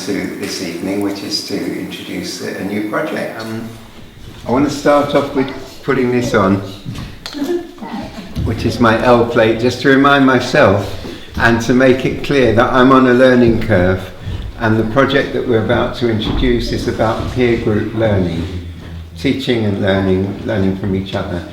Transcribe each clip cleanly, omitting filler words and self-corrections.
to this evening, which is to introduce a new project. I want to start off with putting this on, which is my L plate, just to remind myself and to make it clear that I'm on a learning curve, and the project that we're about to introduce is about peer group learning, teaching and learning from each other.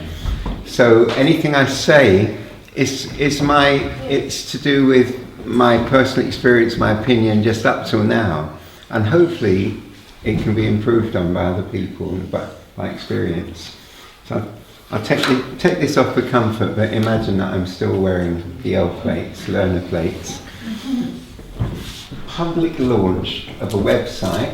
So anything I say it's to do with my personal experience, my opinion just up till now, and hopefully it can be improved on by other people and by experience. So I'll take this off for comfort, but imagine that I'm still wearing the L plates, learner plates. Public launch of a website,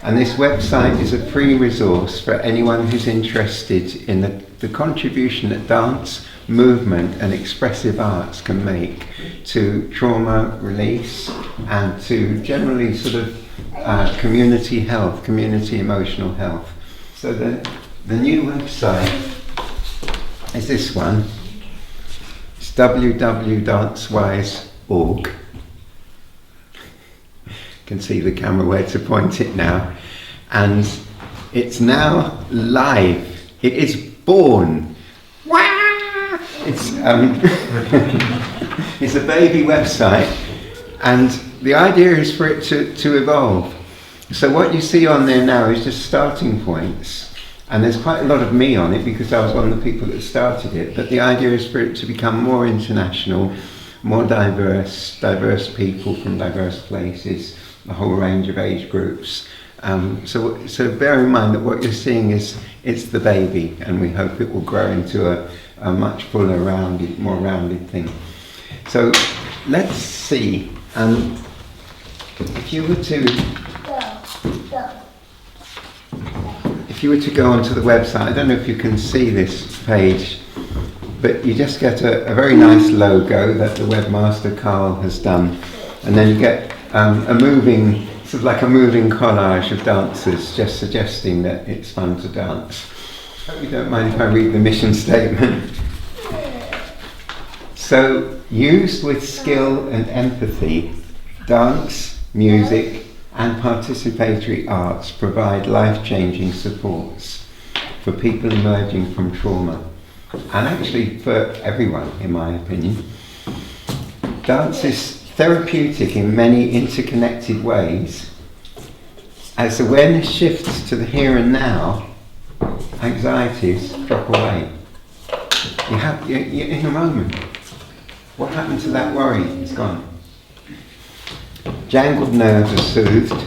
and this website is a free resource for anyone who's interested in the contribution that dance, movement and expressive arts can make to trauma release and to generally sort of community health, community emotional health. So the new website is this one. It's www.dancewise.org. You can see the camera where to point it now. And it's now live. It is born. It's it's a baby website, and the idea is for it to evolve. So what you see on there now is just starting points, and there's quite a lot of me on it because I was one of the people that started it, but the idea is for it to become more international, more diverse people from diverse places, a whole range of age groups. So bear in mind that what you're seeing it's the baby, and we hope it will grow into a much fuller, more rounded thing. So let's see. If you were to go onto the website, I don't know if you can see this page, but you just get a very nice logo that the webmaster Carl has done, and then you get a moving collage of dancers, just suggesting that it's fun to dance. Hope you don't mind if I read the mission statement. So, used with skill and empathy, dance, music and participatory arts provide life-changing supports for people emerging from trauma, and actually for everyone, in my opinion. Dance is therapeutic in many interconnected ways. As awareness shifts to the here and now, anxieties drop away. You're in a moment. What happened to that worry? It's gone. Jangled nerves are soothed.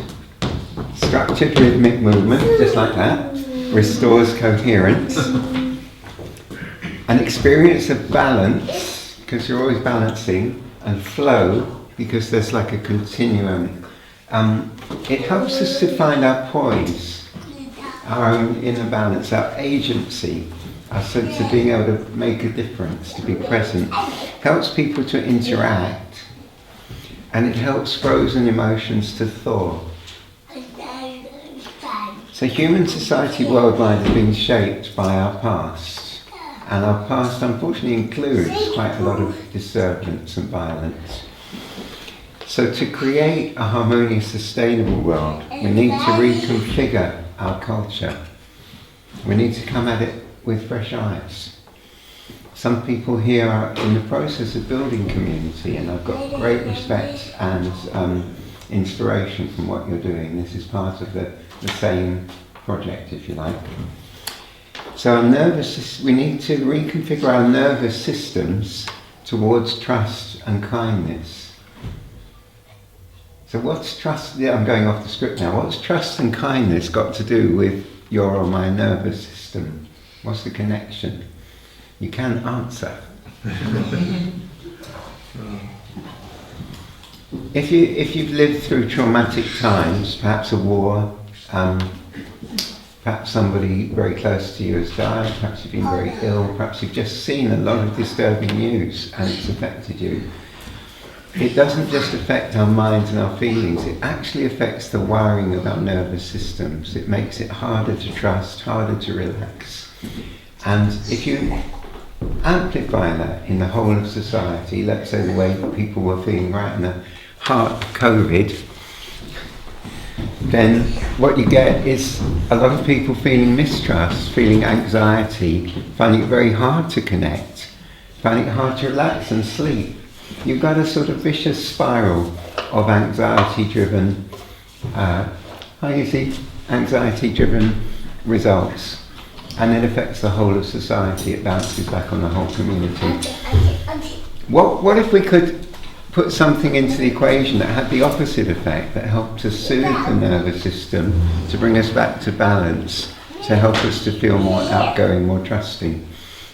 Structured rhythmic movement, just like that, restores coherence. An experience of balance, because you're always balancing, and flow, because there's like a continuum. It helps us to find our poise, our own inner balance, our agency, our sense of being able to make a difference, to be present. Helps people to interact, and it helps frozen emotions to thaw. So human society worldwide has been shaped by our past, and our past unfortunately includes quite a lot of disturbance and violence. So to create a harmonious, sustainable world, we need to reconfigure our culture. We need to come at it with fresh eyes. Some people here are in the process of building community, and I've got great respect and inspiration from what you're doing. This is part of the same project, if you like. So we need to reconfigure our nervous systems towards trust and kindness. So what's trust? Yeah, I'm going off the script now. What's trust and kindness got to do with your or my nervous system? What's the connection? You can answer. If you've lived through traumatic times, perhaps a war, perhaps somebody very close to you has died, perhaps you've been very ill, perhaps you've just seen a lot of disturbing news and it's affected you. It doesn't just affect our minds and our feelings, it actually affects the wiring of our nervous systems. It makes it harder to trust, harder to relax. And if you amplify that in the whole of society, let's say the way that people were feeling right in the heart of COVID, then what you get is a lot of people feeling mistrust, feeling anxiety, finding it very hard to connect, finding it hard to relax and sleep. You've got a sort of vicious spiral of anxiety-driven, anxiety-driven results, and it affects the whole of society. It bounces back on the whole community. What if we could put something into the equation that had the opposite effect, that helped to soothe the nervous system, to bring us back to balance, to help us to feel more outgoing, more trusting?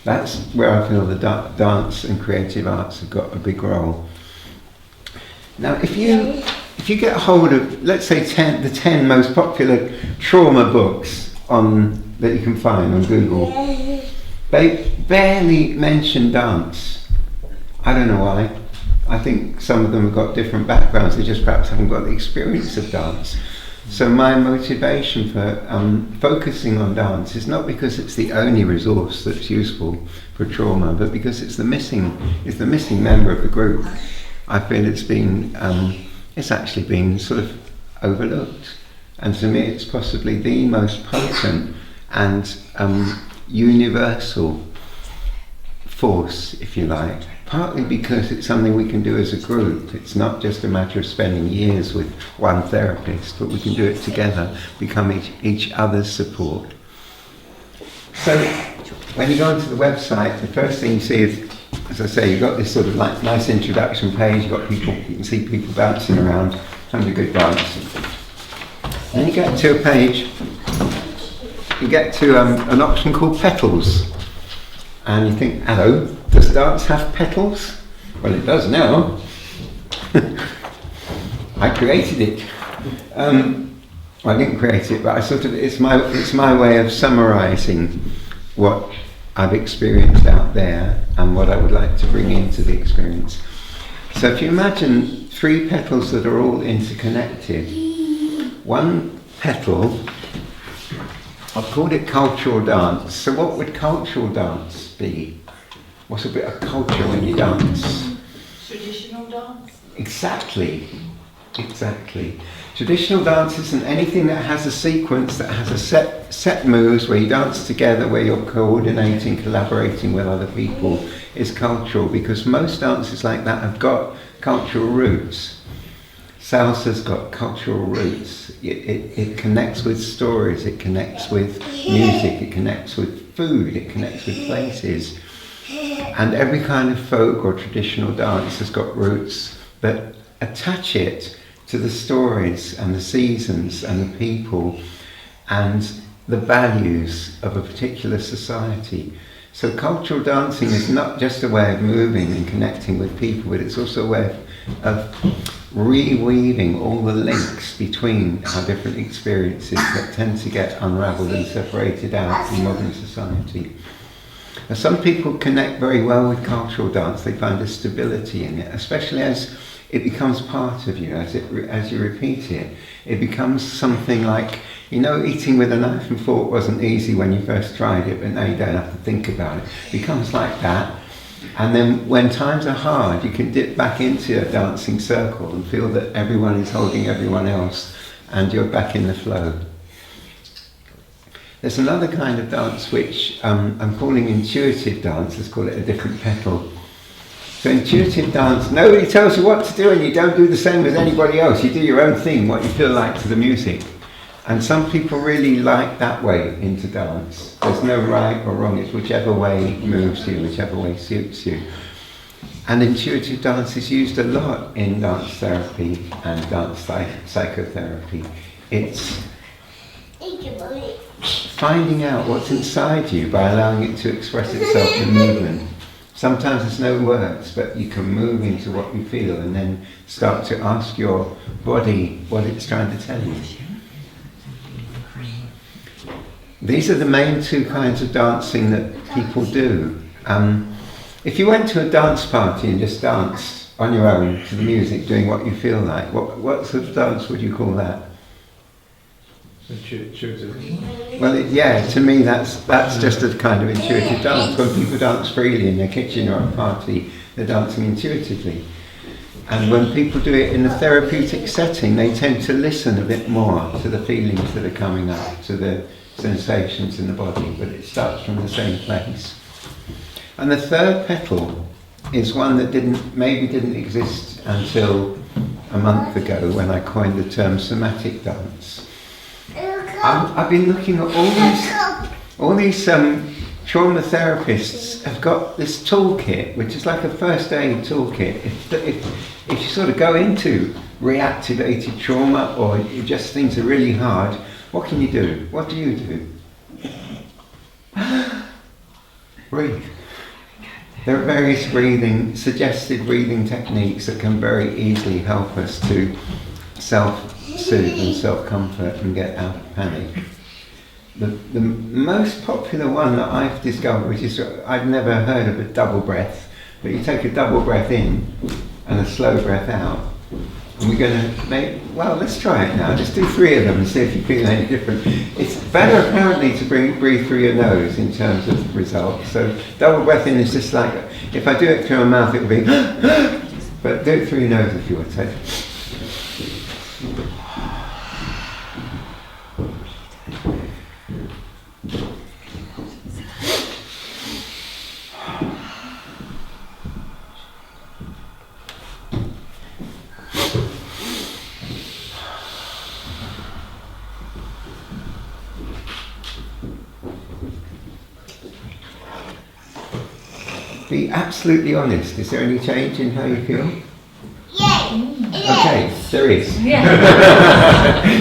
That's where I feel the dance and creative arts have got a big role. Now, if you get hold of, let's say, the 10 most popular trauma books that you can find on Google, they barely mention dance. I don't know why. I think some of them have got different backgrounds. They just perhaps haven't got the experience of dance. So my motivation for focusing on dance is not because it's the only resource that's useful for trauma, but because it's the missing member of the group. I feel it's actually been sort of overlooked, and to me it's possibly the most potent and universal force, if you like. Partly because it's something we can do as a group. It's not just a matter of spending years with one therapist, but we can do it together, become each other's support. So when you go onto the website, the first thing you see is, as I say, you've got this sort of like nice introduction page. You've got people, you can see people bouncing around, having a good dance. Then you get to a page, you get to an option called petals. And you think, hello, does dance have petals? Well, it does now. I created it. I didn't create it, but it's my way of summarising what I've experienced out there and what I would like to bring into the experience. So if you imagine 3 petals that are all interconnected, one petal, I've called it cultural dance. So what would cultural dance be? What's a bit of culture when you dance? Traditional dance? Exactly. Traditional dance isn't anything that has a sequence, that has a set moves, where you dance together, where you're coordinating, collaborating with other people, is cultural, because most dances like that have got cultural roots. Salsa's got cultural roots. It connects with stories, it connects with music, it connects with food, it connects with places. And every kind of folk or traditional dance has got roots that attach it to the stories and the seasons and the people and the values of a particular society. So cultural dancing is not just a way of moving and connecting with people, but it's also a way of reweaving all the links between our different experiences that tend to get unravelled and separated out in modern society. Now, some people connect very well with cultural dance. They find a stability in it, especially as it becomes part of you, as you repeat it. It becomes something like, eating with a knife and fork wasn't easy when you first tried it, but now you don't have to think about it. It becomes like that. And then when times are hard, you can dip back into a dancing circle and feel that everyone is holding everyone else and you're back in the flow. There's another kind of dance which I'm calling intuitive dance. Let's call it a different petal. So intuitive dance, nobody tells you what to do and you don't do the same as anybody else. You do your own thing, what you feel like to the music. And some people really like that way into dance. There's no right or wrong, it's whichever way moves you, whichever way suits you. And intuitive dance is used a lot in dance therapy and dance psychotherapy. It's finding out what's inside you by allowing it to express itself in movement. Sometimes there's no words, but you can move into what you feel and then start to ask your body what it's trying to tell you. These are the main 2 kinds of dancing that people do. If you went to a dance party and just danced on your own to the music, doing what you feel like, what sort of dance would you call that? Intuitive. Well, to me that's just a kind of intuitive dance. When people dance freely in their kitchen or at a party, they're dancing intuitively. And when people do it in a therapeutic setting, they tend to listen a bit more to the feelings that are coming up, to the sensations in the body, but it starts from the same place. And the third petal is one that maybe didn't exist until a month ago when I coined the term somatic dance. I've been looking at all these trauma therapists have got this toolkit, which is like a first aid toolkit. If you sort of go into reactivated trauma or just things are really hard, what can you do? What do you do? Breathe. There are various suggested breathing techniques that can very easily help us to self-soothe and self-comfort and get out of panic. The most popular one that I've discovered, which is, I've never heard of a double breath, but you take a double breath in and a slow breath out. And we're going to let's try it now. Just do 3 of them and see if you feel any different. It's better apparently to breathe through your nose in terms of results. So double breath in is just like, if I do it through my mouth it will be, but do it through your nose if you want to. Be absolutely honest. Is there any change in how you feel? Yeah. Okay, there is. Yeah.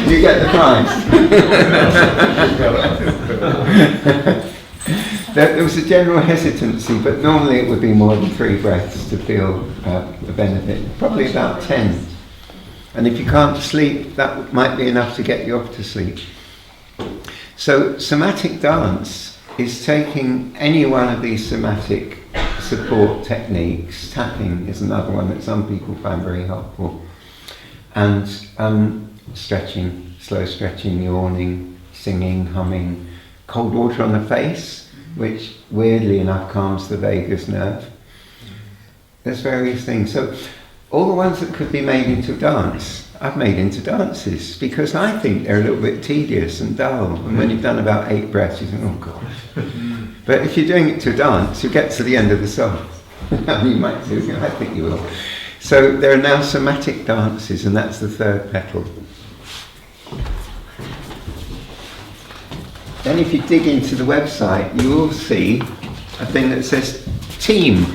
You get the prize. There was a general hesitancy, but normally it would be more than 3 breaths to feel the benefit. Probably about 10. And if you can't sleep, that might be enough to get you off to sleep. So somatic dance is taking any one of these somatic support techniques. Tapping is another one that some people find very helpful. And stretching, slow stretching, yawning, singing, humming, cold water on the face, which weirdly enough calms the vagus nerve. There's various things. So all the ones that could be made into dance, I've made into dances because I think they're a little bit tedious and dull. And when you've done about 8 breaths, you think, oh God. But if you're doing it to dance, you'll get to the end of the song. You might do, I think you will. So there are now somatic dances, and that's the third petal. Then if you dig into the website, you will see a thing that says team.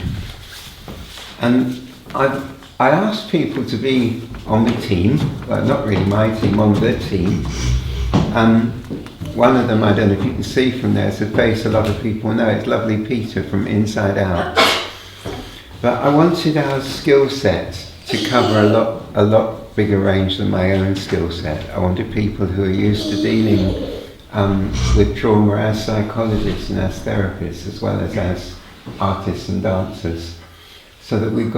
And I asked people to be on the team, well not really my team, on the team. One of them, I don't know if you can see from there, it's a face a lot of people know, it's lovely Peter from Inside Out. But I wanted our skill set to cover a lot bigger range than my own skill set. I wanted people who are used to dealing with trauma as psychologists and as therapists, as well as artists and dancers. So that we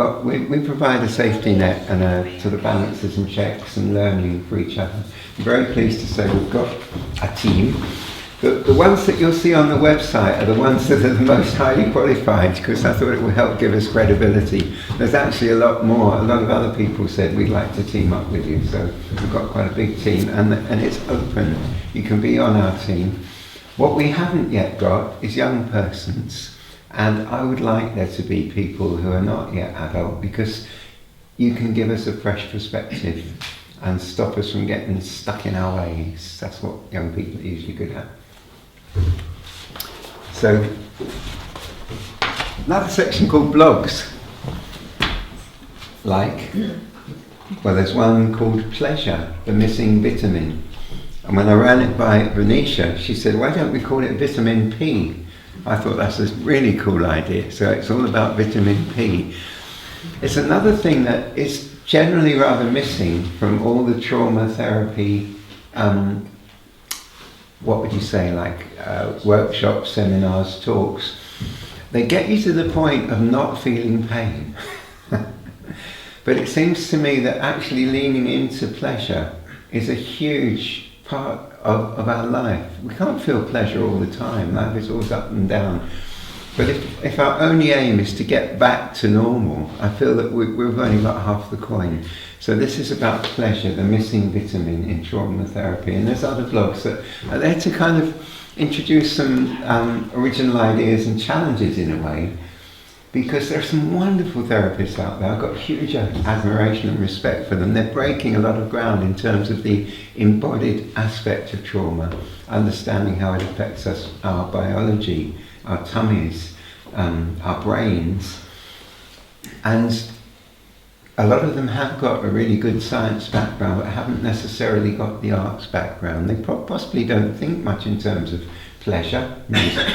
provide a safety net and a sort of balances and checks and learning for each other. I'm very pleased to say we've got a team. The ones that you'll see on the website are the ones that are the most highly qualified, because I thought it would help give us credibility. There's actually a lot more. A lot of other people said we'd like to team up with you, so we've got quite a big team, and it's open. You can be on our team. What we haven't yet got is young persons. And I would like there to be people who are not yet adult, because you can give us a fresh perspective and stop us from getting stuck in our ways. That's what young people are usually good at. So, another section called blogs. Well, there's one called Pleasure, the Missing Vitamin. And when I ran it by Venetia, she said, why don't we call it Vitamin P? I thought that's a really cool idea. So it's all about vitamin P. It's another thing that is generally rather missing from all the trauma therapy, what would you say, like workshops, seminars, talks. They get you to the point of not feeling pain. But it seems to me that actually leaning into pleasure is a huge part of our life. We can't feel pleasure all the time. Life is always up and down. But if our only aim is to get back to normal, I feel that we've only got half the coin. So this is about pleasure, the missing vitamin in trauma therapy. And there's other blogs that are there to kind of introduce some original ideas and challenges in a way, because there are some wonderful therapists out there. I've got huge admiration and respect for them. They're breaking a lot of ground in terms of the embodied aspect of trauma, understanding how it affects us, our biology, our tummies, our brains. And a lot of them have got a really good science background, but haven't necessarily got the arts background. They possibly don't think much in terms of pleasure,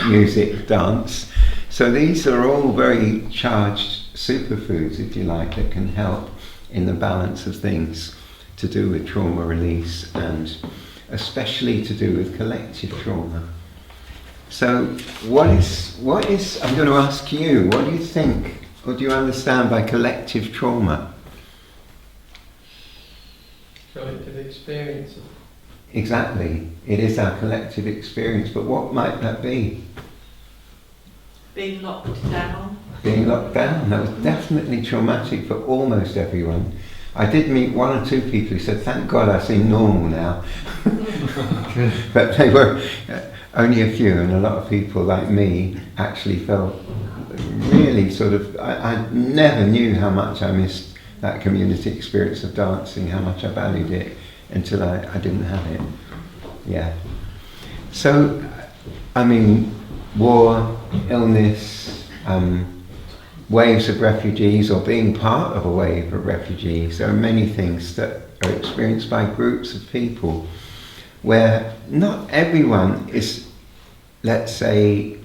music, dance. So these are all very charged superfoods, if you like, that can help in the balance of things to do with trauma release, and especially to do with collective trauma. So what is, I'm going to ask you, what do you think, or do you understand by collective trauma? Collective experience. Exactly, it is our collective experience, but what might that be? Being locked down. Being locked down, that was definitely traumatic for almost everyone. I did meet one or two people who said, thank God I seem normal now. But they were only a few, and a lot of people like me actually felt really sort of, I never knew how much I missed that community experience of dancing, how much I valued it, until I didn't have it. Yeah. So, I mean, war, illness, waves of refugees, or being part of a wave of refugees. There are many things that are experienced by groups of people where not everyone is, let's say,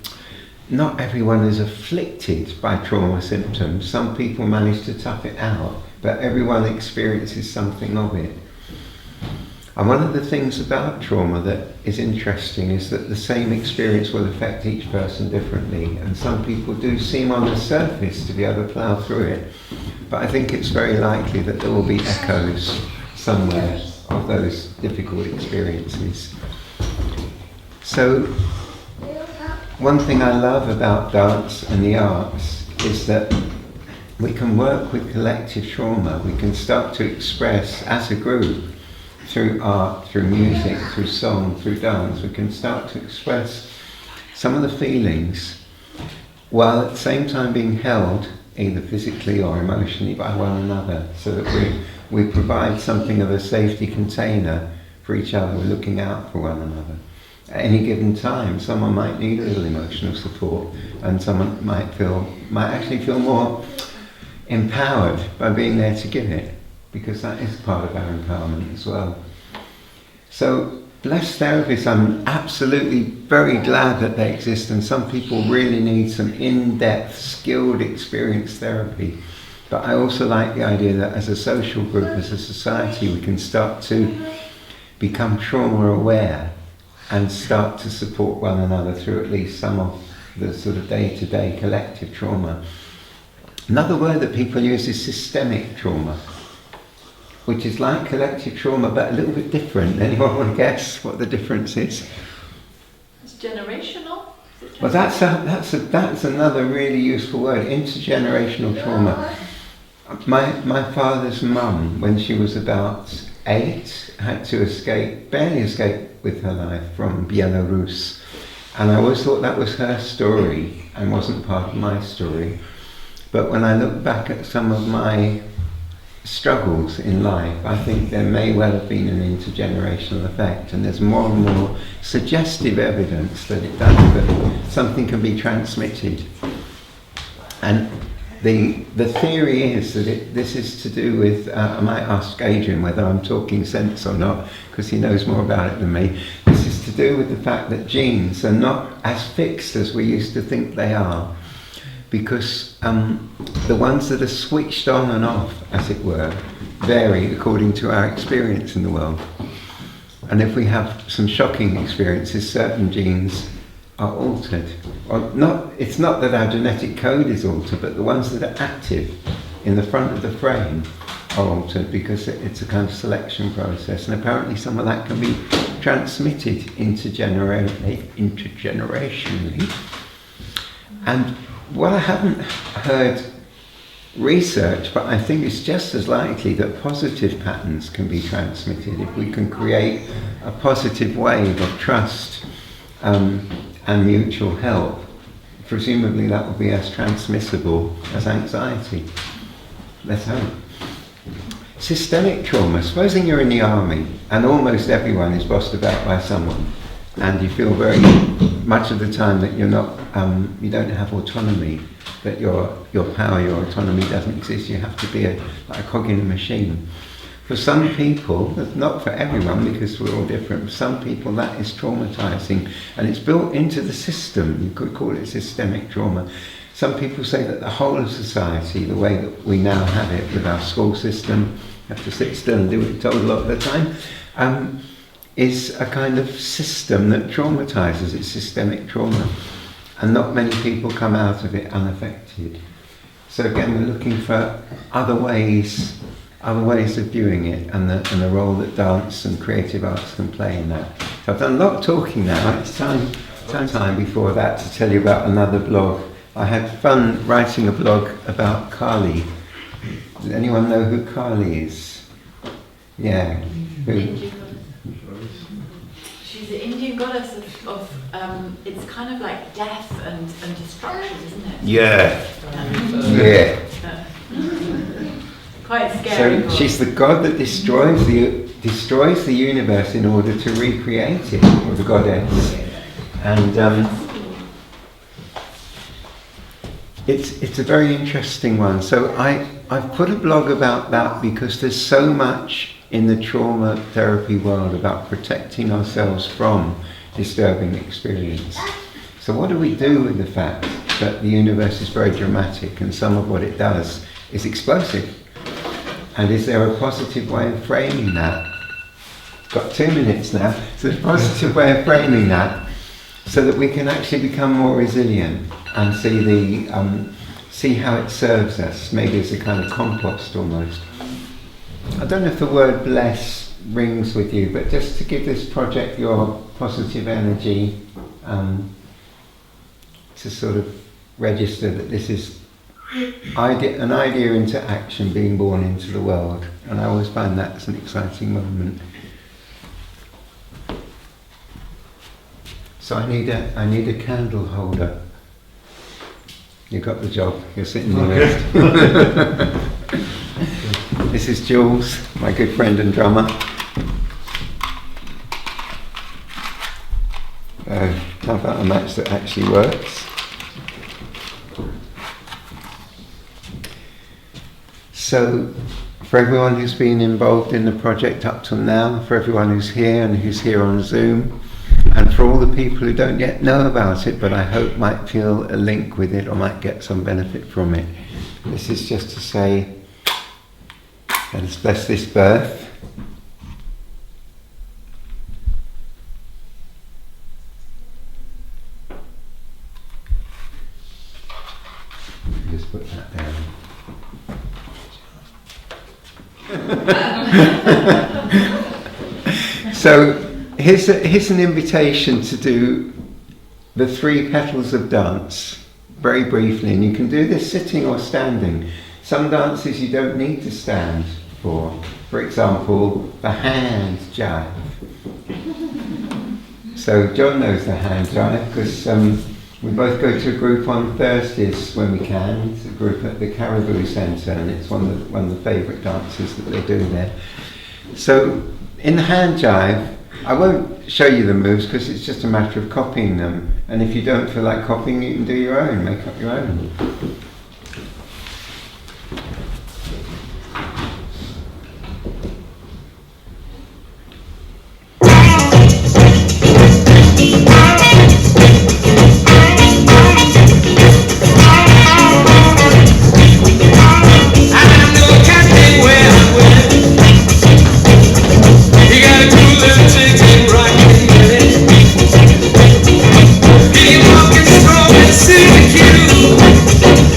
not everyone is afflicted by trauma symptoms. Some people manage to tough it out, but everyone experiences something of it. And one of the things about trauma that is interesting is that the same experience will affect each person differently, and some people do seem on the surface to be able to plough through it, but I think it's very likely that there will be echoes somewhere of those difficult experiences. So one thing I love about dance and the arts is that we can work with collective trauma. We can start to express as a group, through art, through music, through song, through dance, we can start to express some of the feelings while at the same time being held either physically or emotionally by one another, so that we provide something of a safety container for each other. We're looking out for one another. At any given time, someone might need a little emotional support, and someone might actually feel more empowered by being there to give it, because that is part of our empowerment as well. So, blessed therapists, I'm absolutely very glad that they exist, and some people really need some in-depth, skilled, experienced therapy. But I also like the idea that as a social group, as a society, we can start to become trauma aware and start to support one another through at least some of the sort of day-to-day collective trauma. Another word that people use is systemic trauma, which is like collective trauma but a little bit different. Anyone want to guess what the difference is? It's generational. Well, that's another really useful word, intergenerational trauma. My father's mum, when she was about 8, had to barely escape with her life from Belarus. And I always thought that was her story and wasn't part of my story. But when I look back at some of my struggles in life, I think there may well have been an intergenerational effect, and there's more and more suggestive evidence that it does, that something can be transmitted. And the theory is that this is to do with, I might ask Adrian whether I'm talking sense or not, because he knows more about it than me. This is to do with the fact that genes are not as fixed as we used to think they are, because the ones that are switched on and off, as it were, vary according to our experience in the world. And if we have some shocking experiences, certain genes are altered. It's not that our genetic code is altered, but the ones that are active in the front of the frame are altered, because it's a kind of selection process. And apparently some of that can be transmitted intergenerationally. And what I haven't heard research, but I think it's just as likely that positive patterns can be transmitted if we can create a positive wave of trust and mutual help. Presumably that will be as transmissible as anxiety. Let's hope. Systemic trauma. Supposing you're in the army and almost everyone is bossed about by someone, and you feel very much of the time that you're not, you don't have autonomy, that your power, your autonomy doesn't exist. You have to be like a cog in a machine. For some people, not for everyone because we're all different, for some people that is traumatizing, and it's built into the system. You could call it systemic trauma. Some people say that the whole of society, the way that we now have it with our school system, have to sit still and do what you're told a lot of the time, is a kind of system that traumatizes. It's systemic trauma. And not many people come out of it unaffected. So again, we're looking for other ways of viewing it, and the role that dance and creative arts can play in that. So I've done a lot of talking now. It's time before that to tell you about another blog. I had fun writing a blog about Kali. Does anyone know who Kali is? Yeah. Who? She's the Indian goddess of it's kind of like death and destruction, isn't it? Yeah. Yeah. Quite scary. So she's the god that destroys the universe in order to recreate it, or the goddess. And it's a very interesting one. So I've put a blog about that because there's so much in the trauma therapy world about protecting ourselves from disturbing experience. So what do we do with the fact that the universe is very dramatic and some of what it does is explosive? And is there a positive way of framing that? Got 2 minutes now. So there's a positive way of framing that so that we can actually become more resilient and see how it serves us, maybe as a kind of compost almost. I don't know if the word bless rings with you, but just to give this project your positive energy, to sort of register that this is an idea into action being born into the world, and I always find that as an exciting moment. So I need a candle holder. You got the job. You're sitting there. This is Jules, my good friend and drummer. How about a match that actually works? So, for everyone who's been involved in the project up till now, for everyone who's here and who's here on Zoom, and for all the people who don't yet know about it but I hope might feel a link with it or might get some benefit from it, this is just to say, let us bless this birth. Just put that down. So here's an invitation to do the 3 petals of dance very briefly, and you can do this sitting or standing. Some dances you don't need to stand for. For example, the hand jive. So John knows the hand jive because we both go to a group on Thursdays when we can. It's a group at the Caribou Centre, and it's one of the favourite dances that they do there. So in the hand jive, I won't show you the moves because it's just a matter of copying them. And if you don't feel like copying, you can do your own, make up your own. Walking strong and sing the cue.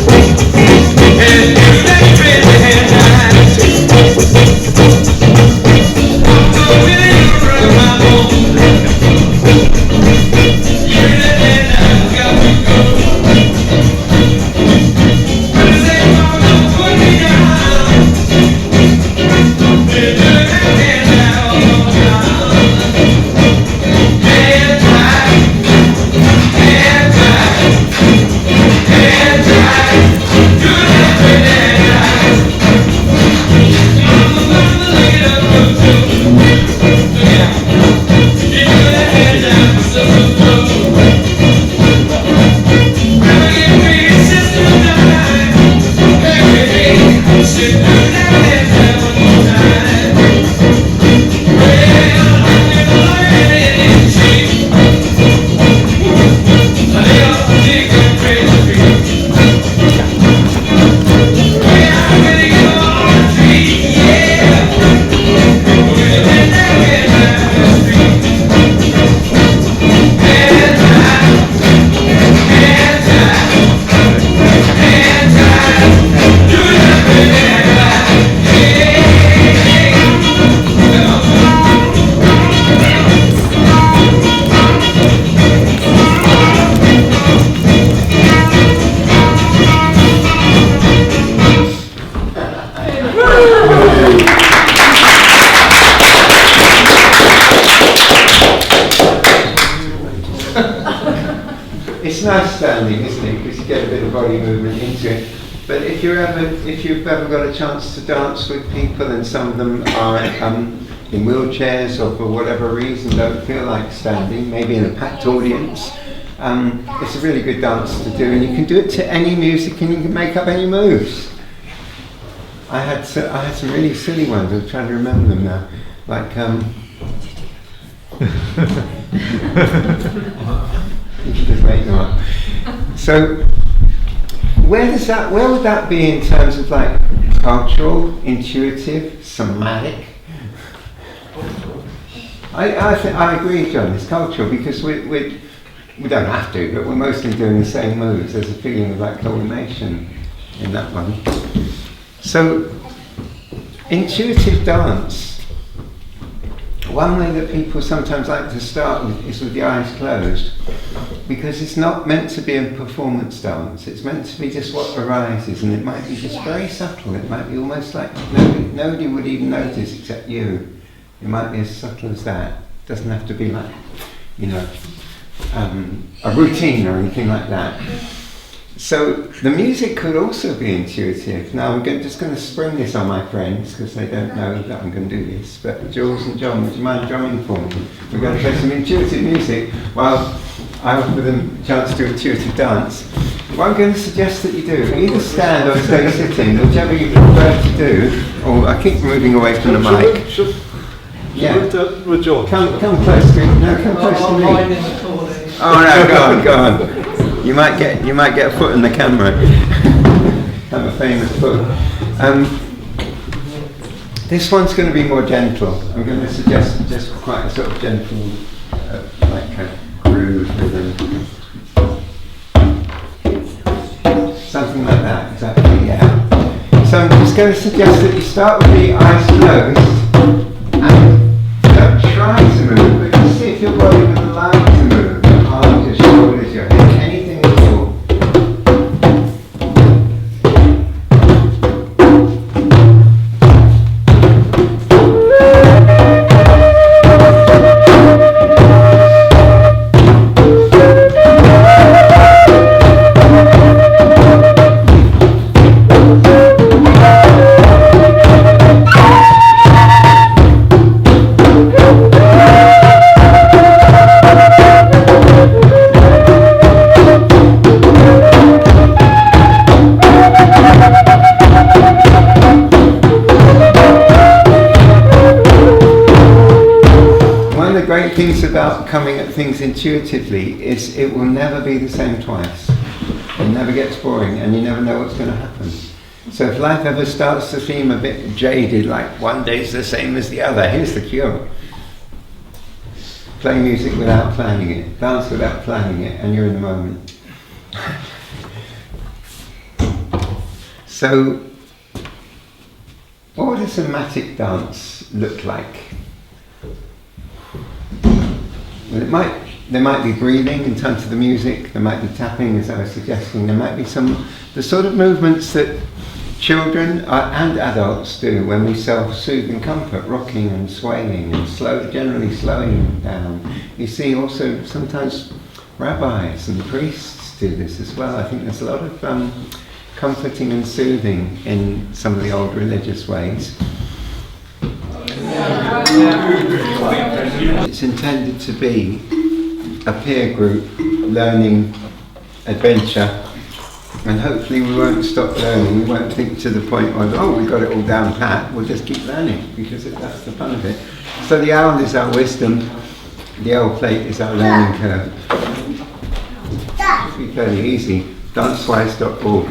it's nice standing, isn't it? Because you get a bit of body movement into it. But if you've ever got a chance to dance with people, and some of them are in wheelchairs or for whatever reason don't feel like standing, maybe in a packed audience, it's a really good dance to do, and you can do it to any music, and you can make up any moves. I had some really silly ones. I'm trying to remember them now. Like you can just make them up. So where would that be in terms of like cultural, intuitive, somatic? I agree, John. It's cultural because we don't have to, but we're mostly doing the same moves. There's a feeling of like coordination in that one. So intuitive dance. One way that people sometimes like to start with is with the eyes closed, because it's not meant to be a performance dance. It's meant to be just what arises, and it might be just very subtle. It might be almost like nobody would even notice except you. It might be as subtle as that. It doesn't have to be like, a routine or anything like that. So the music could also be intuitive. Now I'm just going to spring this on my friends because they don't know that I'm going to do this. But Jules and John, would you mind drumming for me? We're going to play some intuitive music while I offer them a chance to do intuitive dance. What I'm going to suggest that you do, either stand or stay sitting, whichever you prefer to do. Or I keep moving away from the mic. Yeah. With George. Come close to me. No, come close to me. Oh no, go on. You might get a foot in the camera. Have a famous foot. This one's going to be more gentle. I'm going to suggest just quite a sort of gentle, like a groove rhythm. Something like that, exactly, yeah. So I'm just going to suggest that you start with the eyes closed and don't try to move, but just see if your body will allow you to move. Your arms, your shoulders, your head, anything at all. Things about coming at things intuitively is it will never be the same twice. It never gets boring, and you never know what's going to happen. So if life ever starts to seem a bit jaded, like one day's the same as the other, here's the cure. Play music without planning it, dance without planning it, and you're in the moment. So what would a somatic dance look like? Well, there might be breathing in time to the music, there might be tapping, as I was suggesting, there might be the sort of movements that children and adults do when we self-soothe and comfort, rocking and swaying and generally slowing down. You see also sometimes rabbis and priests do this as well. I think there's a lot of comforting and soothing in some of the old religious ways. It's intended to be a peer group learning adventure, and hopefully we won't stop learning. We won't think to the point where, we got it all down pat. We'll just keep learning because that's the fun of it. So the owl is our wisdom, the owl plate is our learning curve. It'll be fairly easy. Dancewise.org.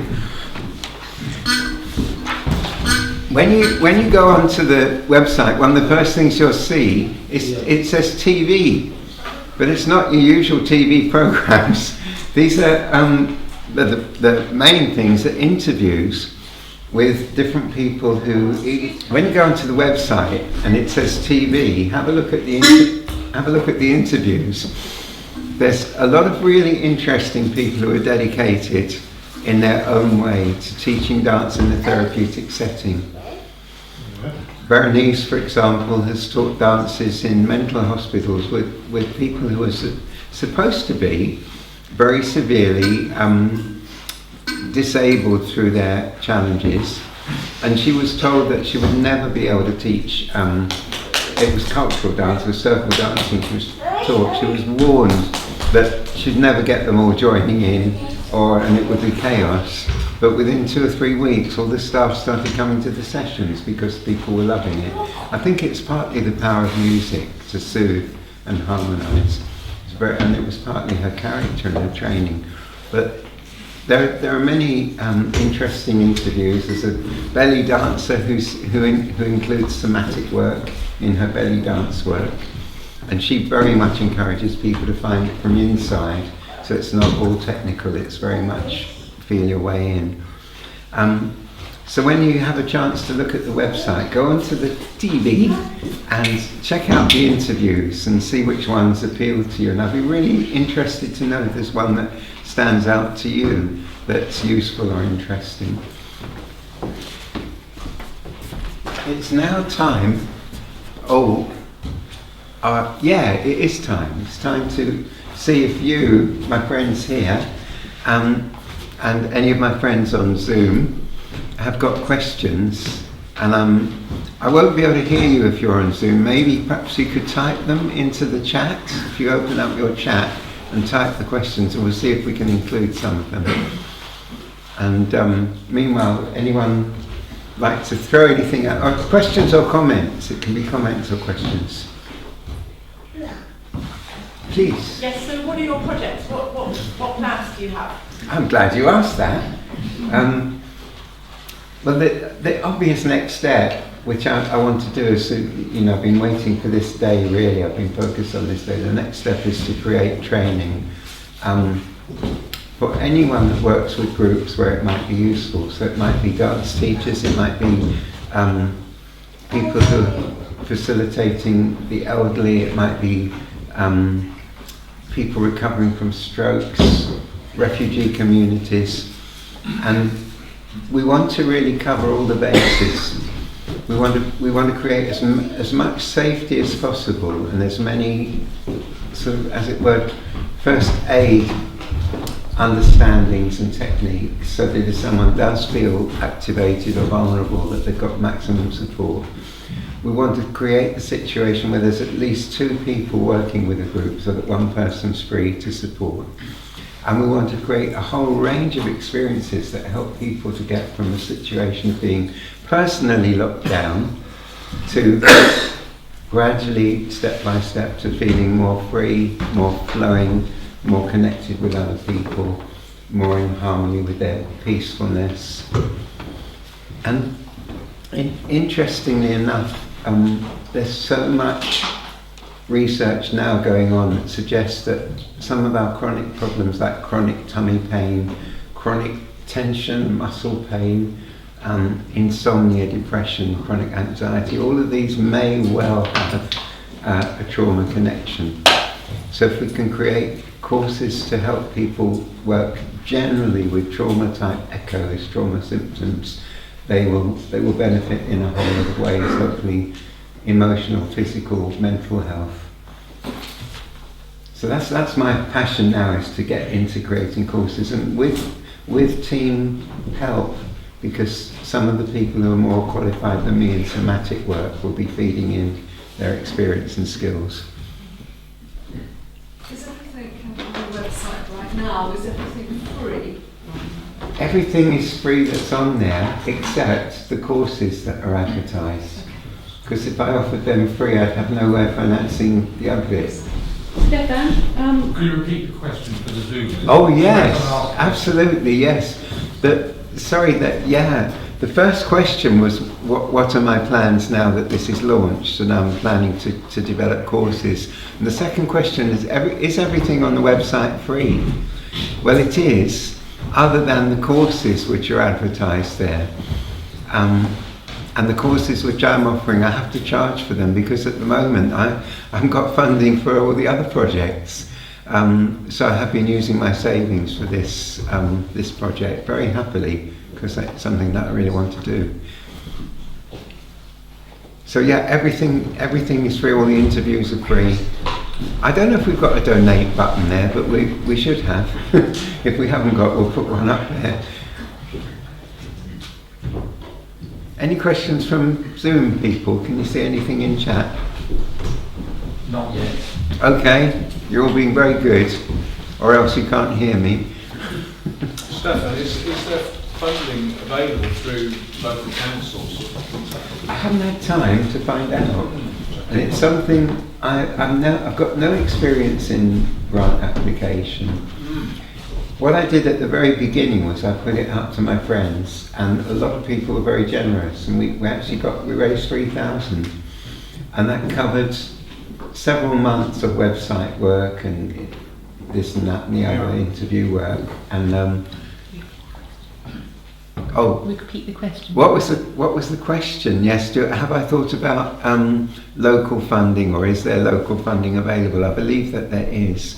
When you go onto the website, one of the first things you'll see is it says TV, but it's not your usual TV programs. These are the main things are interviews with different people who. When you go onto the website and it says TV, have a look at the interviews. There's a lot of really interesting people who are dedicated in their own way to teaching dance in a therapeutic setting. Berenice, for example, has taught dances in mental hospitals with people who are supposed to be very severely disabled through their challenges, and she was told that she would never be able to teach. It was cultural dance, it was circle dancing. She was taught. She was warned that she'd never get them all joining in, and it would be chaos. But within 2 or 3 weeks, all the staff started coming to the sessions because people were loving it. I think it's partly the power of music to soothe and harmonise. And it was partly her character and her training. But there are many interesting interviews. There's a belly dancer who includes somatic work in her belly dance work. And she very much encourages people to find it from inside. So it's not all technical, it's very much feel your way in. So when you have a chance to look at the website, go onto the TV and check out the interviews and see which ones appeal to you. And I'd be really interested to know if there's one that stands out to you that's useful or interesting. It's now time. Yeah, it is time. It's time to see if you, my friends here, and any of my friends on Zoom have got questions. And I won't be able to hear you if you're on Zoom. Maybe perhaps you could type them into the chat. If you open up your chat and type the questions, and we'll see if we can include some of them. And meanwhile, anyone like to throw anything out? Or questions or comments? It can be comments or questions. Please. Yes, so what are your projects? What plans do you have? I'm glad you asked that. Well, the obvious next step, which I want to do is, I've been waiting for this day really, I've been focused on this day. The next step is to create training for anyone that works with groups where it might be useful. So it might be dance teachers, it might be people who are facilitating the elderly, it might be people recovering from strokes, refugee communities, and we want to really cover all the bases. We want to create as much safety as possible and as many sort of, as it were, first aid understandings and techniques, so that if someone does feel activated or vulnerable, that they've got maximum support. We want to create a situation where there's at least 2 people working with a group so that one person's free to support. And we want to create a whole range of experiences that help people to get from a situation of being personally locked down to gradually, step by step, to feeling more free, more flowing, more connected with other people, more in harmony with their peacefulness. And interestingly enough, there's so much research now going on that suggests that some of our chronic problems, like chronic tummy pain, chronic tension, muscle pain, insomnia, depression, chronic anxiety, all of these may well have a trauma connection. So if we can create courses to help people work generally with trauma type echoes, trauma symptoms, they will benefit in a whole lot of ways, hopefully emotional, physical, mental health. So that's my passion now, is to get into creating courses, and with team help, because some of the people who are more qualified than me in somatic work will be feeding in their experience and skills. Is everything on the website right now, is everything free? Everything is free that's on there, except the courses that are advertised. Because if I offered them free, I'd have no way of financing the other bits. Stefan, could you repeat the question for the Zoom? Oh yes, absolutely, yes. The first question was, what are my plans now that this is launched, and I'm planning to develop courses. And the second question is everything on the website free? Well, it is, other than the courses which are advertised there. And the courses which I'm offering, I have to charge for them, because at the moment I haven't got funding for all the other projects. So I have been using my savings for this project very happily, because that's something that I really want to do. So yeah, everything is free, all the interviews are free. I don't know if we've got a donate button there, but we should have. If we haven't got, we'll put one up there. Any questions from Zoom people? Can you see anything in chat? Not yet. Okay, you're all being very good, or else you can't hear me. Stefan, is there funding available through local councils? I haven't had time to find out, and it's something I've got no experience in grant application. What I did at the very beginning was I put it out to my friends, and a lot of people were very generous, and we raised 3,000, and that covered several months of website work and this and that and the other interview work. And Repeat the question. what was the question? Yes, have I thought about local funding, or is there local funding available? I believe that there is,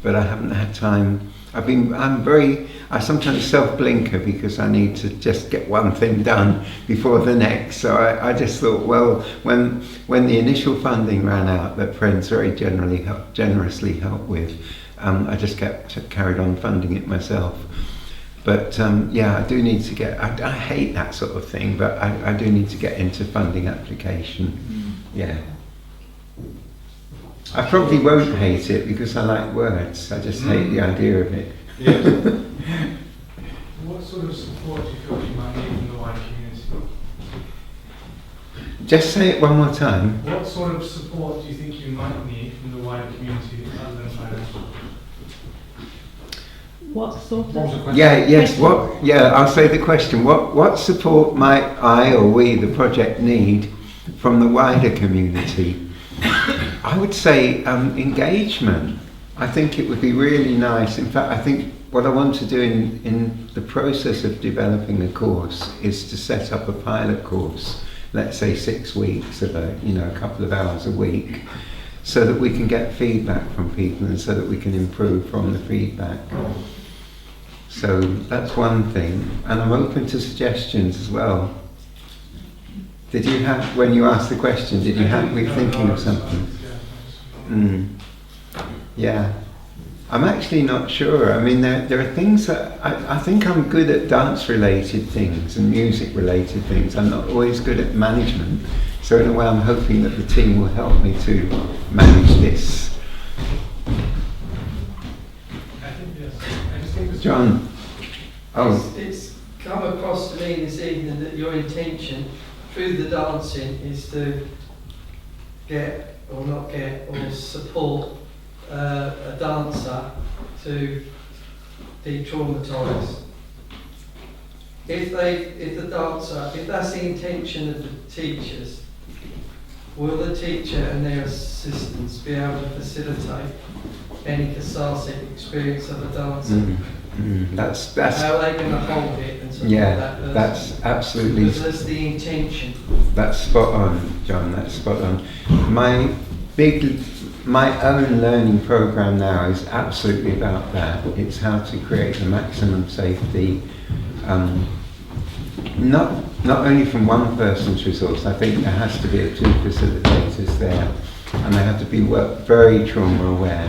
but I haven't had time. I sometimes self-blinker because I need to just get one thing done before the next. So I just thought, well, when the initial funding ran out, that friends very generously helped with, I just carried on funding it myself. But I do need to get, I hate that sort of thing, but I do need to get into funding application. Yeah. I probably won't hate it because I like words. I just hate the idea of it. Yes. What sort of support do you feel you might need from the wider community? Just say it one more time. What sort of support do you think you might need from the wider community other than financial? What sort What was the of? question? Yes. I'll say the question. What support might I or we, the project, need from the wider community? I would say engagement. I think it would be really nice. In fact, I think what I want to do in the process of developing a course is to set up a pilot course, let's say 6 weeks of a couple of hours a week, so that we can get feedback from people and so that we can improve from the feedback. So that's one thing, and I'm open to suggestions as well. Did you have, when you asked the question, did you have me thinking of something? Yeah. I'm actually not sure. I mean, there are things that I think I'm good at dance-related things and music-related things. I'm not always good at management. So in a way, I'm hoping that the team will help me to manage this. John. Oh. It's come across to me this evening that your intention through the dancing is to get or not get or support a dancer to de-traumatise. If that's the intention of the teachers, will the teacher and their assistants be able to facilitate any cathartic experience of a dancer? That's how are they going to hold it and support that person? That's absolutely. Because that's the intention. That's spot on, John. That's spot on. My own learning program now is absolutely about that. It's how to create the maximum safety, not only from one person's resource. I think there has to be 2 facilitators there, and they have to be very trauma aware.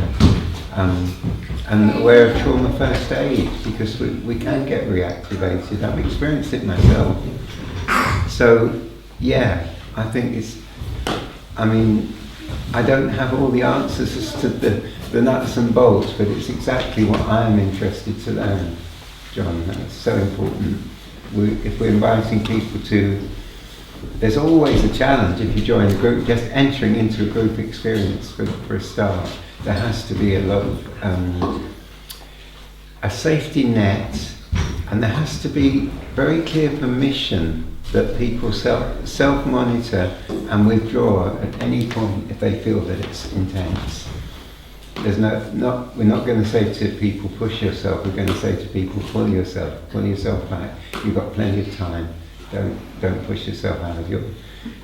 And aware of trauma first aid, because we can get reactivated. I've experienced it myself. So, yeah, I think I don't have all the answers as to the nuts and bolts, but it's exactly what I am interested to learn, John. That's so important. If we're inviting people to, there's always a challenge if you join a group, just entering into a group experience for a start. There has to be a lot of a safety net, and there has to be very clear permission that people self-monitor and withdraw at any point if they feel that it's intense. We're not going to say to people, push yourself. We're going to say to people, pull yourself back. You've got plenty of time. Don't push yourself out of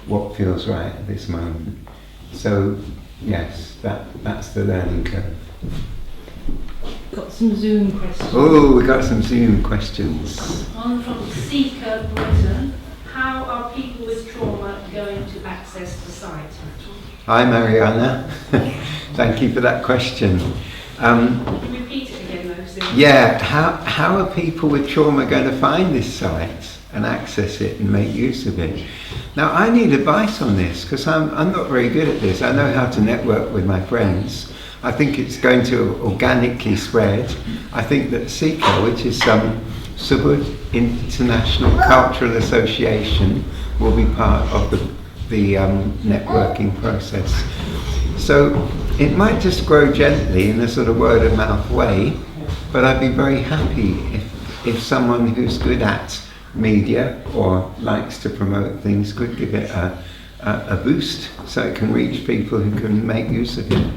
what feels right at this moment. So, yes, that's the learning curve. Got some Zoom questions. Oh, we got some Zoom questions. One from Seeker Britain. How are people with trauma going to access the site? Hi, Mariana. Thank you for that question. Repeat it again, though. So Yeah, how are people with trauma going to find this site and access it and make use of it? Now, I need advice on this because I'm not very good at this. I know how to network with my friends. I think it's going to organically spread. I think that SICA, which is Subud International Cultural Association, will be part of the networking process. So it might just grow gently in a sort of word of mouth way, but I'd be very happy if someone who's good at media or likes to promote things could give it a boost so it can reach people who can make use of it.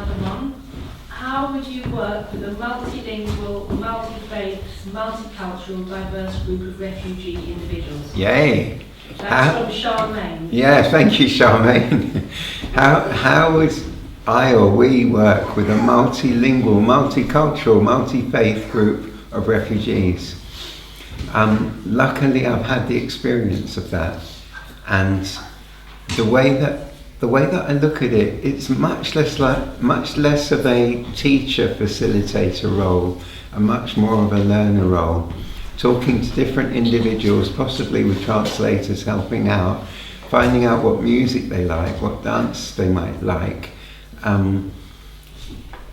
another one. How would you work with a multilingual, multi-faith, multicultural, diverse group of refugee individuals? Yay! That's from Charmaine. Yeah, thank you, Charmaine. How would I or we work with a multilingual, multicultural, multi-faith group of refugees? Luckily, I've had the experience of that, and the way that I look at it, it's much less of a teacher facilitator role and much more of a learner role. Talking to different individuals, possibly with translators helping out, finding out what music they like, what dance they might like,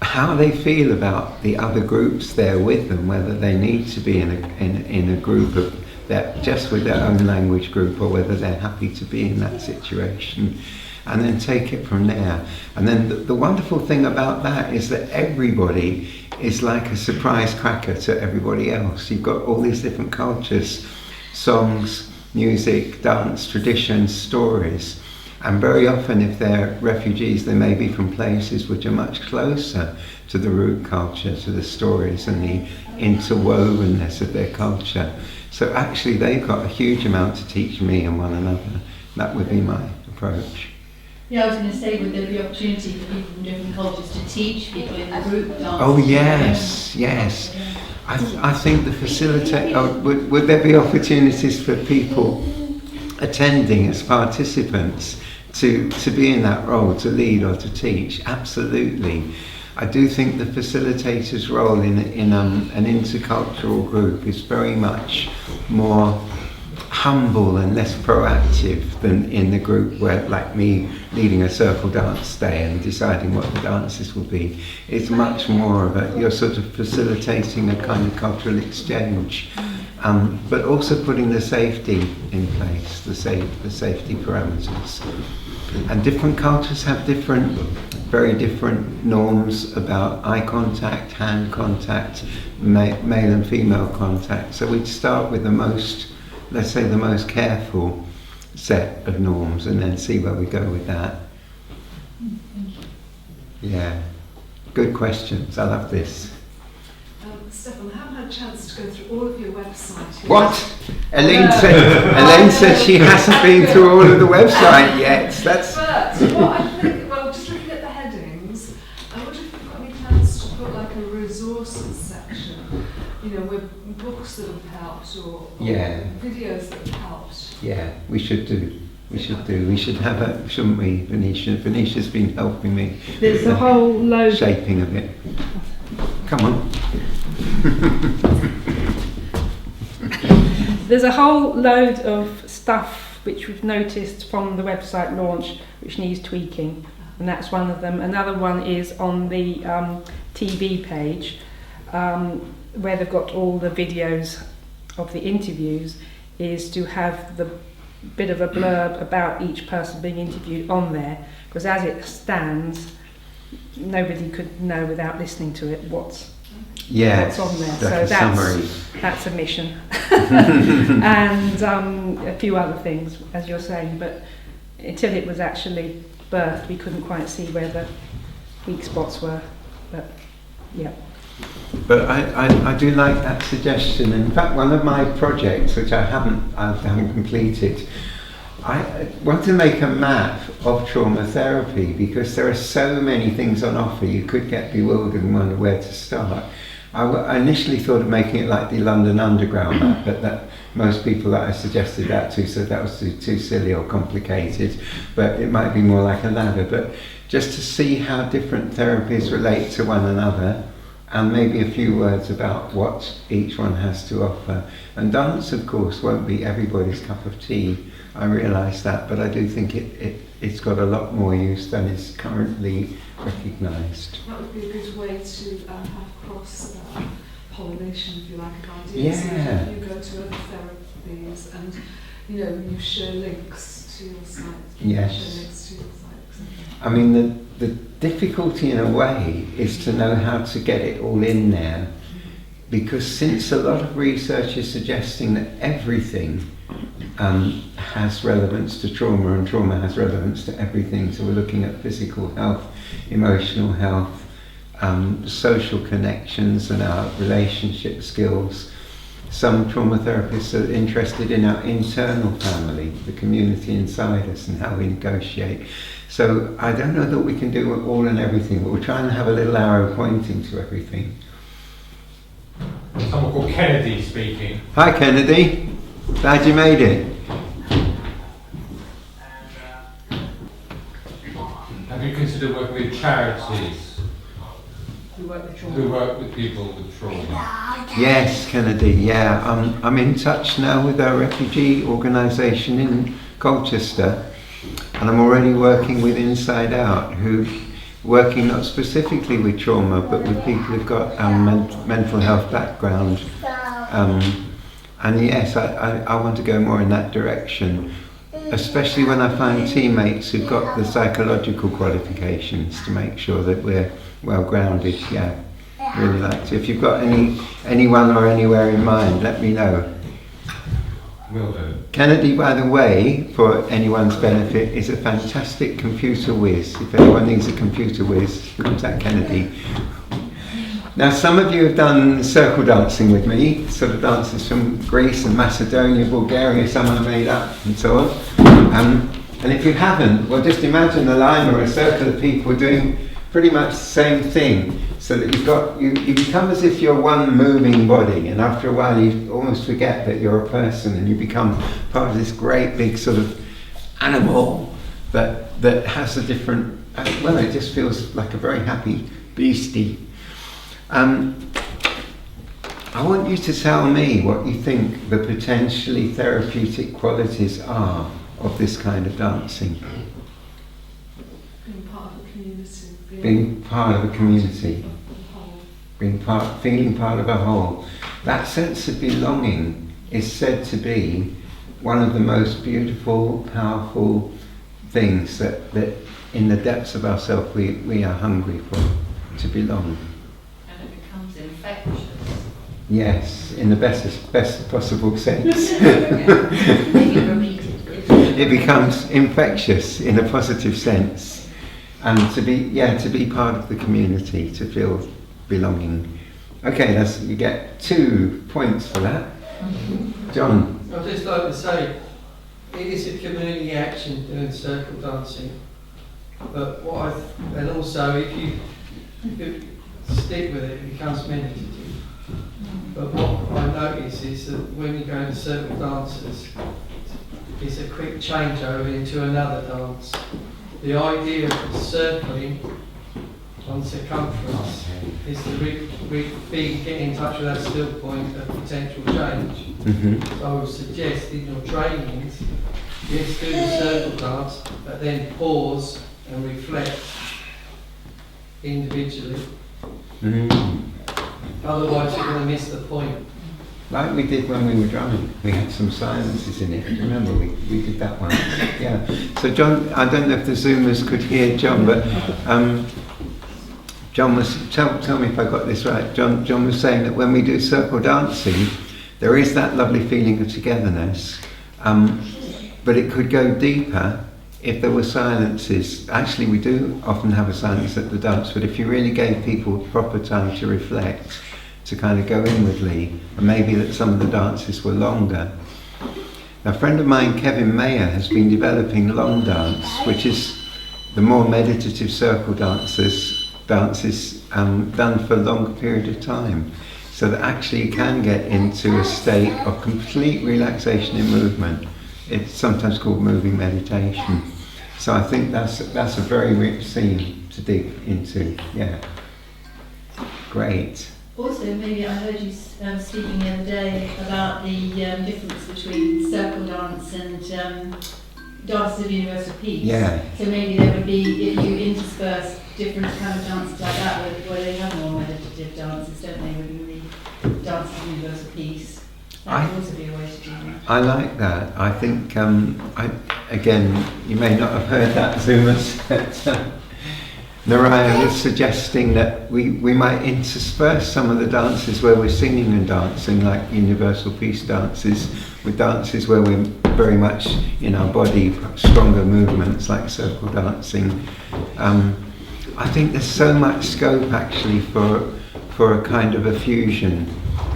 how they feel about the other groups there with them, whether they need to be in a group of that just with their own language group, or whether they're happy to be in that situation, and then take it from there. And then the wonderful thing about that is that everybody is like a surprise cracker to everybody else. You've got all these different cultures, songs, music, dance, traditions, stories. And very often if they're refugees, they may be from places which are much closer to the root culture, to the stories and the interwovenness of their culture. So actually they've got a huge amount to teach me and one another. That would be my approach. Yeah, I was going to say, would there be opportunity for people from different cultures to teach people in the group dance? Oh yes, yes. I think the facilitate. Would there be opportunities for people attending as participants to be in that role, to lead or to teach? Absolutely. I do think the facilitator's role in an intercultural group is very much more humble and less proactive than in the group where, like me, leading a circle dance day and deciding what the dances will be. It's much more of you're sort of facilitating a kind of cultural exchange, but also putting the safety in place, the safety parameters. And different cultures have very different norms about eye contact, hand contact, male and female contact. So we'd start with the most careful set of norms and then see where we go with that. Yeah, good questions. I love this. Stefan, I haven't had a chance to go through all of your website. What? Elaine said she hasn't been through all of the website yet. That's. But what I think, well, just looking at the headings, I wonder if you've got any plans to put like a resources section, with books that have helped or videos that have helped. Yeah, we should do. We should have a, shouldn't we, Venetia? Venetia's been helping me. There's a whole load. Shaping of it. Come on. There's a whole load of stuff which we've noticed from the website launch which needs tweaking, and that's one of them. Another one is on the TV page, where they've got all the videos of the interviews, is to have the bit of a blurb about each person being interviewed on there, because as it stands, nobody could know without listening to it what's on there. So that's a mission. And a few other things, as you're saying, but until it was actually birthed, we couldn't quite see where the weak spots were. But yeah. But I do like that suggestion. In fact, one of my projects, which I haven't completed, I want to make a map of trauma therapy, because there are so many things on offer. You could get bewildered and wonder where to start. I initially thought of making it like the London Underground map, but that most people that I suggested that to said that was too silly or complicated, but it might be more like a ladder. But just to see how different therapies relate to one another, and maybe a few words about what each one has to offer. And dance, of course, won't be everybody's cup of tea. I realise that, but I do think it's got a lot more use than is currently recognised. That would be a good way to have cross pollination, if you like, of ideas. Yeah. So you go to other therapies and you share links to your site. Yes. Share links to your site. I mean, the difficulty in a way is to know how to get it all in there, because since a lot of research is suggesting that everything has relevance to trauma, and trauma has relevance to everything, so we're looking at physical health, emotional health, social connections and our relationship skills. Some trauma therapists are interested in our internal family, the community inside us, and how we negotiate. So I don't know that we can do all and everything, but we're trying to have a little arrow pointing to everything. Someone called Kennedy speaking. Hi Kennedy, glad you made it. Have you considered working with charities who work with trauma. who work with people with trauma? Yes, Kennedy, yeah. I'm in touch now with our refugee organisation in Colchester, and I'm already working with Inside Out, who working not specifically with trauma, but with people who've got mental health background. And yes, I want to go more in that direction, especially when I find teammates who've got the psychological qualifications to make sure that we're well grounded. Yeah, really like to. If you've got anyone or anywhere in mind, let me know. Will do. Kennedy, by the way, for anyone's benefit, is a fantastic computer whiz. If anyone needs a computer whiz, contact Kennedy. Now, some of you have done circle dancing with me, sort of dances from Greece and Macedonia, Bulgaria, some I made up, and so on. And if you haven't, well, just imagine a line or a circle of people doing pretty much the same thing, so that you become as if you're one moving body, and after a while you almost forget that you're a person, and you become part of this great big sort of animal that has a different, well, it just feels like a very happy beastie. I want you to tell me what you think the potentially therapeutic qualities are of this kind of dancing. Being part of a community. Being part of a community. Feeling part of a whole. That sense of belonging is said to be one of the most beautiful, powerful things that in the depths of ourselves we are hungry for, to belong. And it becomes infectious. Yes, in the best possible sense. Maybe repeated. It becomes infectious in a positive sense, and to be part of the community, to feel belonging. Okay, you get 2 points for that. John. I'd just like to say, it is a community action doing circle dancing, but and also if you stick with it, it becomes meditative. But what I notice is that when you go to circle dances, it's a quick changeover into another dance. The idea of circling on circumference is to get in touch with that still point of potential change. Mm-hmm. So I would suggest in your trainings, yes, do the circle dance, but then pause and reflect individually. Mm-hmm. Otherwise you're going to miss the point. Like we did when we were drumming, we had some silences in it. Remember, we did that one. Yeah. So John, I don't know if the Zoomers could hear John, but John was, tell me if I got this right. John was saying that when we do circle dancing, there is that lovely feeling of togetherness, but it could go deeper if there were silences. Actually, we do often have a silence at the dance, but if you really gave people proper time to reflect, to kind of go inwardly, and maybe that some of the dances were longer. A friend of mine, Kevin Mayer, has been developing long dance, which is the more meditative circle dancers dances done for a longer period of time, so that actually you can get into a state of complete relaxation in movement. It's sometimes called moving meditation. So I think that's a very rich theme to dig into. Yeah. Great. Also, maybe I heard you speaking the other day about the difference between circle dance and dances of universal peace. Yeah. So maybe there would be, if you intersperse different kind of dances like that, where they have more meditative dances, don't they, within the dances of universal peace. That would also be a way to do that. I like that. I think, again, you may not have heard that, Zoomers, but Naraya was suggesting that we might intersperse some of the dances where we're singing and dancing, like universal peace dances, with dances where we're very much in our body, stronger movements like circle dancing. I think there's so much scope actually for a kind of a fusion,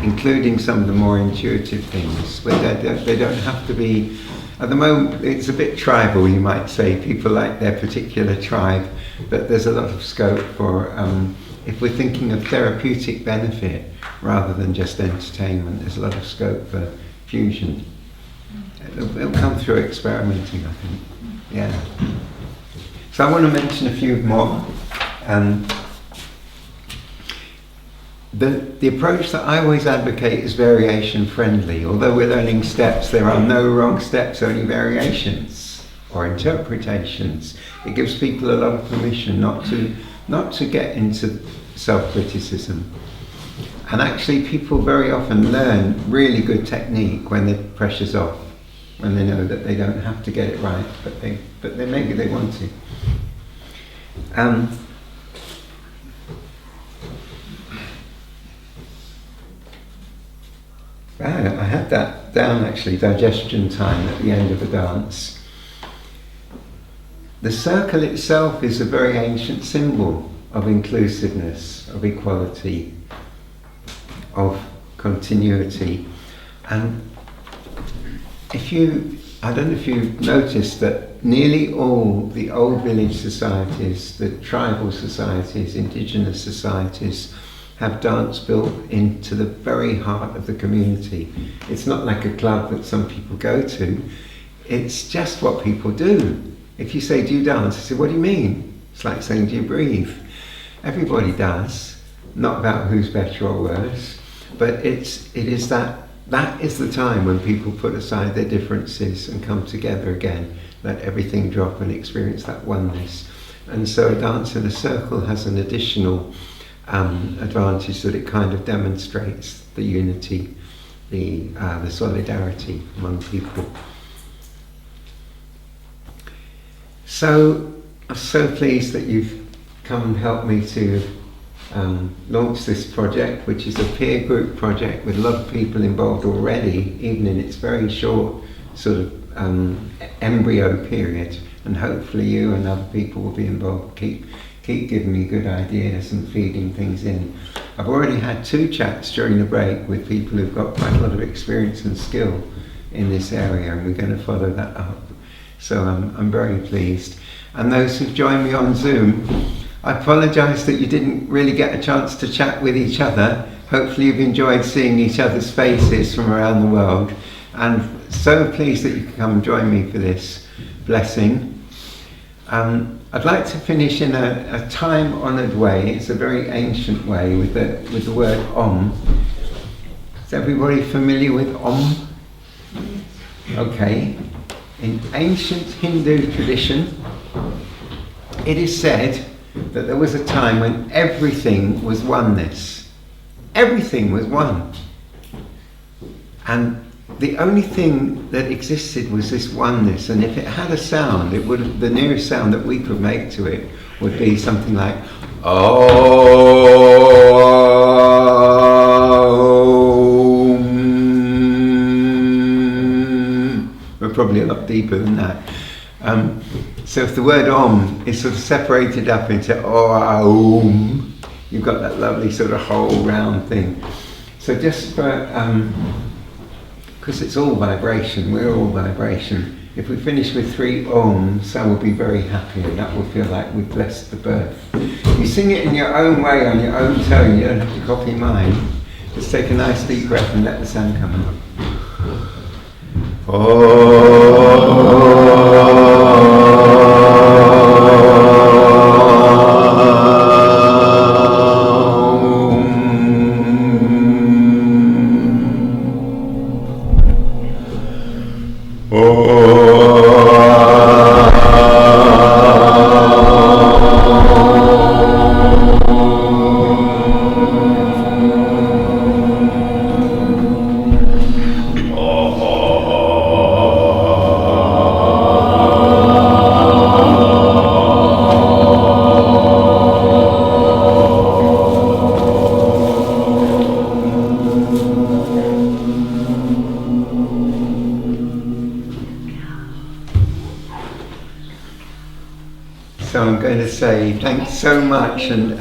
including some of the more intuitive things, where they don't have to be, at the moment it's a bit tribal, you might say, people like their particular tribe, but there's a lot of scope for, if we're thinking of therapeutic benefit rather than just entertainment, there's a lot of scope for fusion. It'll come through experimenting, I think. Yeah. So I want to mention a few more. The approach that I always advocate is variation friendly. Although we're learning steps, there are no wrong steps, only variations or interpretations. It gives people a lot of permission not to get into self-criticism. And actually people very often learn really good technique when the pressure's off, when they know that they don't have to get it right, but maybe they want to. I had that down actually, digestion time at the end of a dance. The circle itself is a very ancient symbol of inclusiveness, of equality, of continuity. And I don't know if you've noticed that nearly all the old village societies, the tribal societies, indigenous societies, have dance built into the very heart of the community. It's not like a club that some people go to, it's just what people do. If you say, do you dance? I say, what do you mean? It's like saying, do you breathe? Everybody does, not about who's better or worse, but that is the time when people put aside their differences and come together again, let everything drop and experience that oneness. And so a dance in a circle has an additional advantage, that it kind of demonstrates the unity, the solidarity among people. So I'm so pleased that you've come and helped me to launch this project, which is a peer group project with a lot of people involved already, even in its very short sort of embryo period, and hopefully you and other people will be involved. Keep giving me good ideas and feeding things in. I've already had 2 chats during the break with people who've got quite a lot of experience and skill in this area, and we're going to follow that up. So I'm very pleased. And those who've joined me on Zoom, I apologise that you didn't really get a chance to chat with each other. Hopefully you've enjoyed seeing each other's faces from around the world, and so pleased that you could come and join me for this blessing. I'd like to finish in a time-honoured way. It's a very ancient way with the word Om. Is everybody familiar with Om? Okay. In ancient Hindu tradition, it is said that there was a time when everything was oneness. Everything was one. And the only thing that existed was this oneness, and if it had a sound, the nearest sound that we could make to it would be something like Om. We're probably a lot deeper than that. So if the word Om is sort of separated up into Om, you've got that lovely sort of whole round thing. So just for because it's all vibration, we're all vibration. If we finish with 3 ohms, I will be very happy, and that will feel like we've blessed the birth. You sing it in your own way, on your own tone, you don't have to copy mine. Just take a nice deep breath and let the sound come out. So I'm going to say thanks so much and